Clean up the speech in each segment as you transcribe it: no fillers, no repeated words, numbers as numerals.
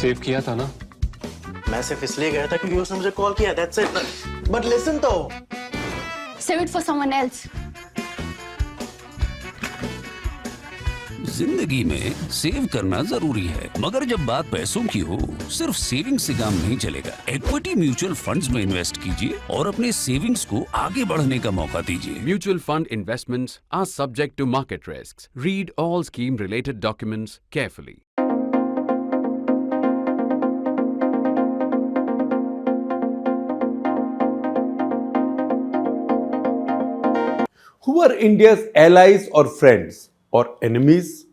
Save किया था ना? मैं सिर्फ इसलिए गया था क्योंकि उसने मुझे कॉल किया, that's it. But listen तो. Save it for someone else. जिंदगी में सेव करना जरूरी है, मगर जब बात पैसों की हो, सिर्फ सेविंग से काम नहीं चलेगा। इक्विटी म्यूचुअल फंड्स में इन्वेस्ट कीजिए और अपने सेविंग्स को आगे बढ़ने का मौका दीजिए। Mutual fund investments are subject to market risks. Read all scheme-related documents carefully. Who are India's allies or friends or enemies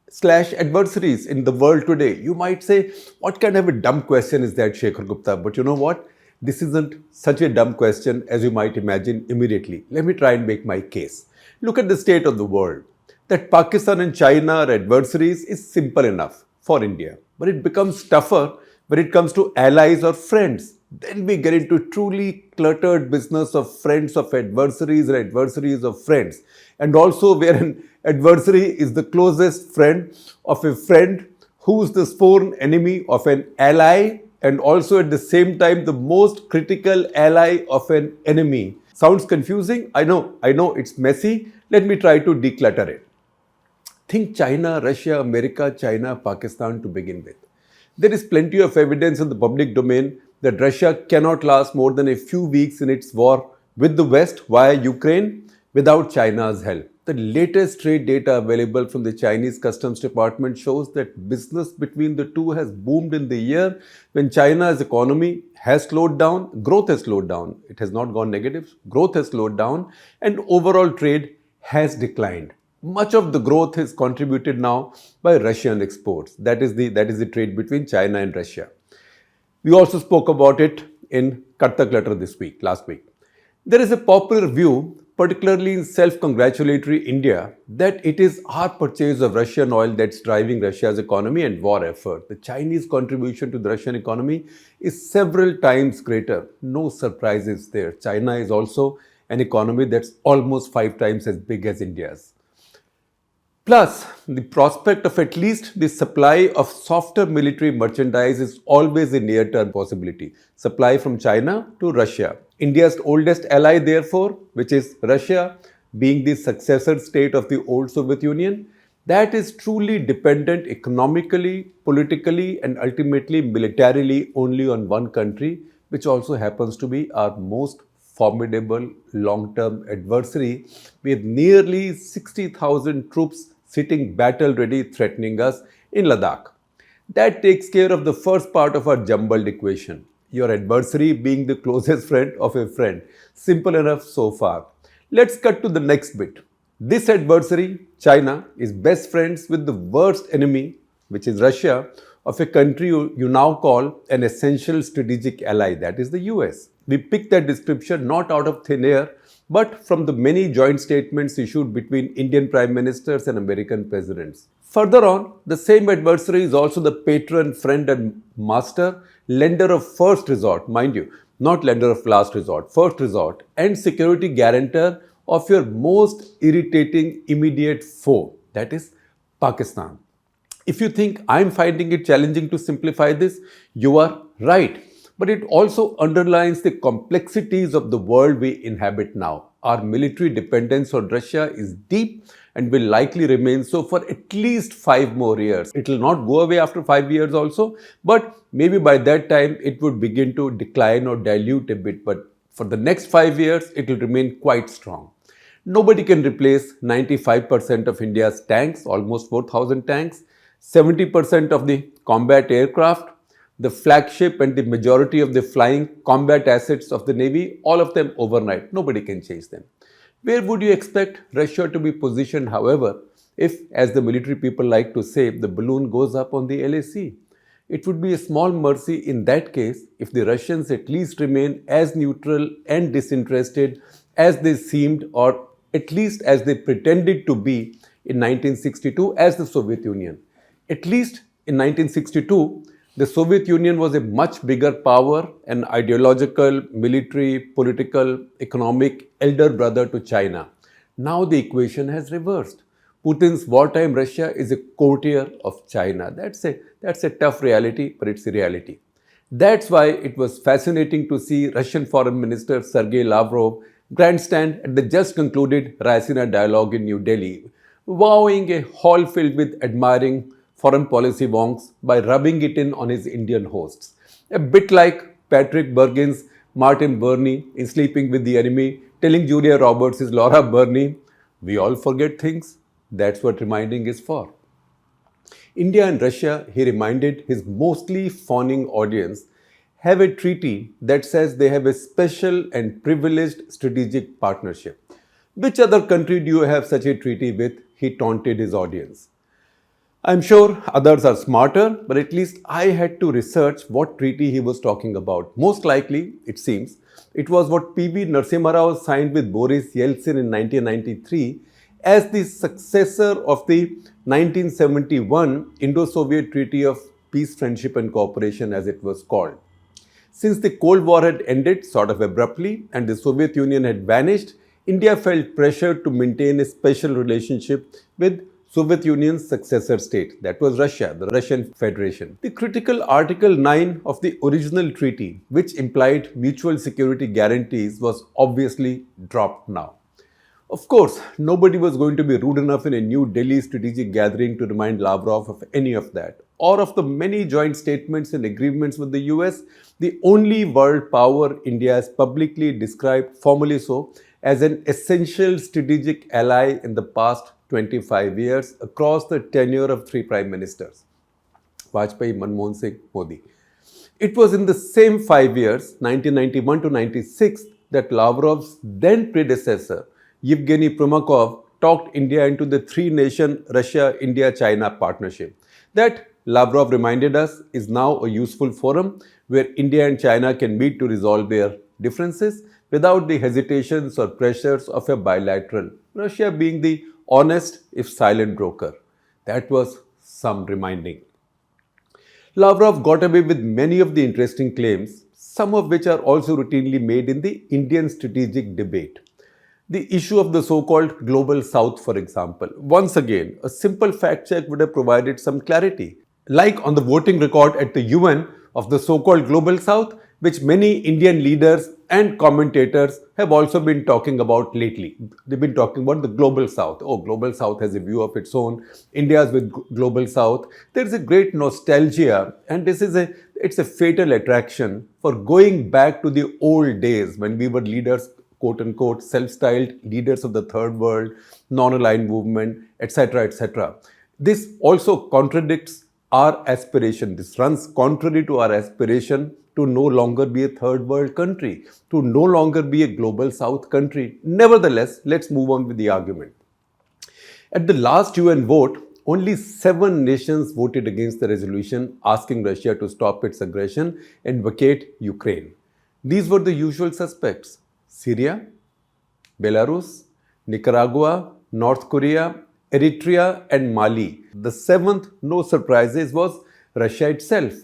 slash adversaries in the world today? You might say, what kind of a dumb question is that, Shekhar Gupta? But you know what? This isn't such a dumb question as you might imagine immediately. Let me try and make my case. Look at the state of the world. That Pakistan and China are adversaries is simple enough for India. But it becomes tougher when it comes to allies or friends. Then we get into truly cluttered business of friends of adversaries and adversaries of friends. And also where an adversary is the closest friend of a friend who's the sworn enemy of an ally and also at the same time the most critical ally of an enemy. Sounds confusing? I know it's messy. Let me try to declutter it. Think China, Russia, America, China, Pakistan to begin with. There is plenty of evidence in the public domain that Russia cannot last more than a few weeks in its war with the West via Ukraine without China's help. The latest trade data available from the Chinese Customs Department shows that business between the two has boomed in the year when China's economy has slowed down, growth has slowed down. It has not gone negative, growth has slowed down, and overall trade has declined. Much of the growth is contributed now by Russian exports. That is the trade between China and Russia. We also spoke about it in Cut the Clutter last week. There is a popular view, particularly in self-congratulatory India, that it is our purchase of Russian oil that's driving Russia's economy and war effort. The Chinese contribution to the Russian economy is several times greater. No surprises there. China is also an economy that's almost 5 times as big as India's. Plus, the prospect of at least the supply of softer military merchandise is always a near-term possibility. Supply from China to Russia. India's oldest ally, therefore, which is Russia, being the successor state of the old Soviet Union, that is truly dependent economically, politically, and ultimately militarily only on one country, which also happens to be our most formidable long-term adversary with nearly 60,000 troops sitting battle-ready threatening us in Ladakh. That takes care of the first part of our jumbled equation. Your adversary being the closest friend of a friend. Simple enough so far. Let's cut to the next bit. This adversary, China, is best friends with the worst enemy, which is Russia, of a country you now call an essential strategic ally, that is the US. We picked that description not out of thin air, but from the many joint statements issued between Indian prime ministers and American presidents. Further on, the same adversary is also the patron, friend and master, lender of first resort, mind you, not lender of last resort, first resort, and security guarantor of your most irritating immediate foe, that is Pakistan. If you think I'm finding it challenging to simplify this, you are right. But it also underlines the complexities of the world we inhabit now. Our military dependence on Russia is deep and will likely remain so for at least 5 more years. It will not go away after 5 years also, but maybe by that time it would begin to decline or dilute a bit. But for the next 5 years, it will remain quite strong. Nobody can replace 95% of India's tanks, almost 4,000 tanks, 70% of the combat aircraft, the flagship and the majority of the flying combat assets of the Navy, all of them overnight. Nobody can change them. Where would you expect Russia to be positioned, however, if, as the military people like to say, the balloon goes up on the LAC? It would be a small mercy in that case if the Russians at least remain as neutral and disinterested as they seemed or at least as they pretended to be in 1962 as the Soviet Union. At least in 1962, the Soviet Union was a much bigger power, an ideological, military, political, economic elder brother to China. Now the equation has reversed. Putin's wartime Russia is a courtier of China. That's a tough reality, but it's a reality. That's why it was fascinating to see Russian Foreign Minister Sergei Lavrov grandstand at the just concluded Raisina dialogue in New Delhi, wowing a hall filled with admiring foreign policy wonks by rubbing it in on his Indian hosts. A bit like Patrick Bergin's Martin Burney in Sleeping with the Enemy, telling Julia Roberts is Laura Burney, we all forget things. That's what reminding is for. India and Russia, he reminded his mostly fawning audience, have a treaty that says they have a special and privileged strategic partnership. Which other country do you have such a treaty with? He taunted his audience. I'm sure others are smarter, but at least I had to research what treaty he was talking about. Most likely, it seems, it was what P.V. Narasimha Rao signed with Boris Yeltsin in 1993 as the successor of the 1971 Indo-Soviet Treaty of Peace, Friendship and Cooperation, as it was called. Since the Cold War had ended sort of abruptly and the Soviet Union had vanished, India felt pressure to maintain a special relationship with Soviet Union's successor state, that was Russia, the Russian Federation. The critical Article 9 of the original treaty, which implied mutual security guarantees, was obviously dropped now. Of course, nobody was going to be rude enough in a New Delhi strategic gathering to remind Lavrov of any of that, or of the many joint statements and agreements with the US, the only world power India has publicly described, formally so, as an essential strategic ally in the past 25 years across the tenure of three prime ministers, Vajpayee, Manmohan Singh, Modi. It was in the same 5 years, 1991 to 96, that Lavrov's then predecessor, Yevgeny Primakov, talked India into the three-nation Russia-India-China partnership. That, Lavrov reminded us, is now a useful forum where India and China can meet to resolve their differences without the hesitations or pressures of a bilateral, Russia being the honest if silent broker. That was some reminding. Lavrov got away with many of the interesting claims, some of which are also routinely made in the Indian strategic debate. The issue of the so-called Global South, for example. Once again, a simple fact check would have provided some clarity. Like on the voting record at the UN of the so-called Global South, which many Indian leaders and commentators have also been talking about lately. They've been talking about the Global South. Oh, Global South has a view of its own. India's with Global South. There is a great nostalgia, and it's a fatal attraction for going back to the old days when we were leaders, quote unquote, self-styled leaders of the third world, non-aligned movement, etc., etc. This also contradicts our aspiration. This runs contrary to our aspiration to no longer be a third world country, to no longer be a global south country. Nevertheless, let's move on with the argument. At the last UN vote, only 7 nations voted against the resolution asking Russia to stop its aggression and vacate Ukraine. These were the usual suspects: Syria, Belarus, Nicaragua, North Korea, Eritrea and Mali. The 7th, no surprises, was Russia itself.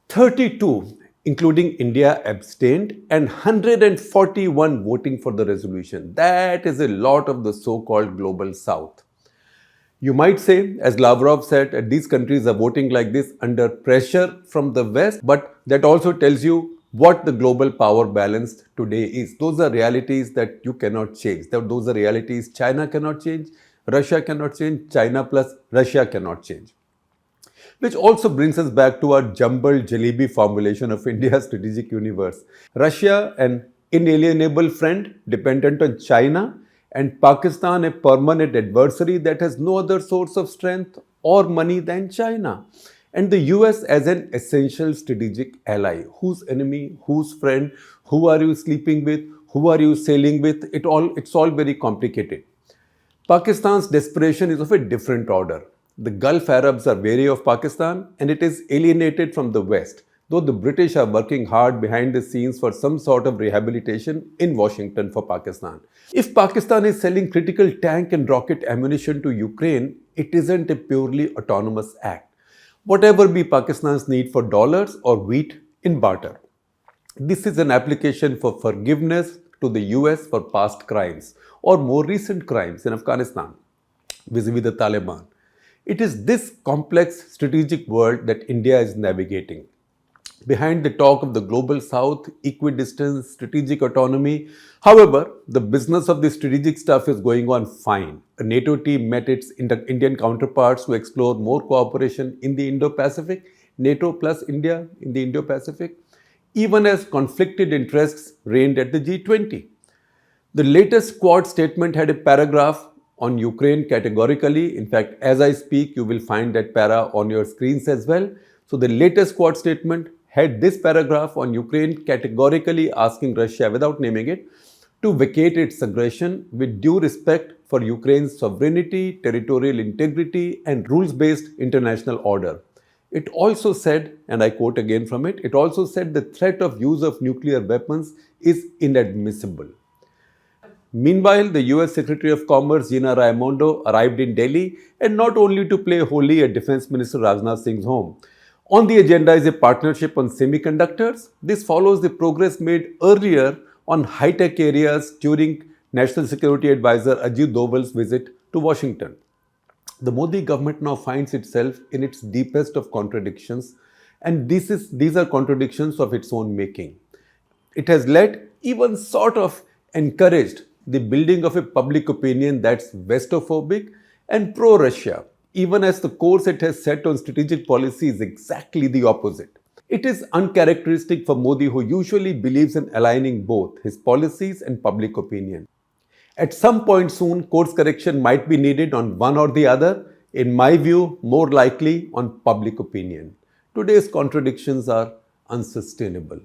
32, including India, abstained, and 141 voting for the resolution. That is a lot of the so-called Global South. You might say, as Lavrov said, these countries are voting like this under pressure from the West, but that also tells you what the global power balance today is. Those are realities that you cannot change. Those are realities China cannot change, Russia cannot change, China plus Russia cannot change. Which also brings us back to our jumbled jalebi formulation of India's strategic universe. Russia, an inalienable friend dependent on China, and Pakistan, a permanent adversary that has no other source of strength or money than China. And the US as an essential strategic ally. Whose enemy, whose friend, who are you sleeping with, who are you sailing with? It's all very complicated. Pakistan's desperation is of a different order. The Gulf Arabs are wary of Pakistan and it is alienated from the West, though the British are working hard behind the scenes for some sort of rehabilitation in Washington for Pakistan. If Pakistan is selling critical tank and rocket ammunition to Ukraine, it isn't a purely autonomous act. Whatever be Pakistan's need for dollars or wheat in barter. This is an application for forgiveness to the US for past crimes or more recent crimes in Afghanistan. vis-a-vis the Taliban. It is this complex strategic world that India is navigating. Behind the talk of the global south, equidistance, strategic autonomy, however, the business of the strategic stuff is going on fine. A NATO team met its Indian counterparts to explore more cooperation in the Indo-Pacific, NATO plus India in the Indo-Pacific, even as conflicted interests reigned at the G20. The latest Quad statement had a paragraph on Ukraine categorically. In fact, as I speak, you will find that para on your screens as well. So the latest Quad statement had this paragraph on Ukraine categorically asking Russia, without naming it, to vacate its aggression with due respect for Ukraine's sovereignty, territorial integrity, and rules-based international order. It also said, and I quote again from it, it also said the threat of use of nuclear weapons is inadmissible. Meanwhile, the US Secretary of Commerce Gina Raimondo arrived in Delhi, and not only to play holy at Defense Minister Rajnath Singh's home. On the agenda is a partnership on semiconductors. This follows the progress made earlier on high-tech areas during National Security Advisor Ajit Doval's visit to Washington. The Modi government now finds itself in its deepest of contradictions, and these are contradictions of its own making. It has led, even sort of encouraged, the building of a public opinion that's Westophobic and pro-Russia, even as the course it has set on strategic policy is exactly the opposite. It is uncharacteristic for Modi, who usually believes in aligning both his policies and public opinion. At some point soon, course correction might be needed on one or the other. In my view, more likely on public opinion. Today's contradictions are unsustainable.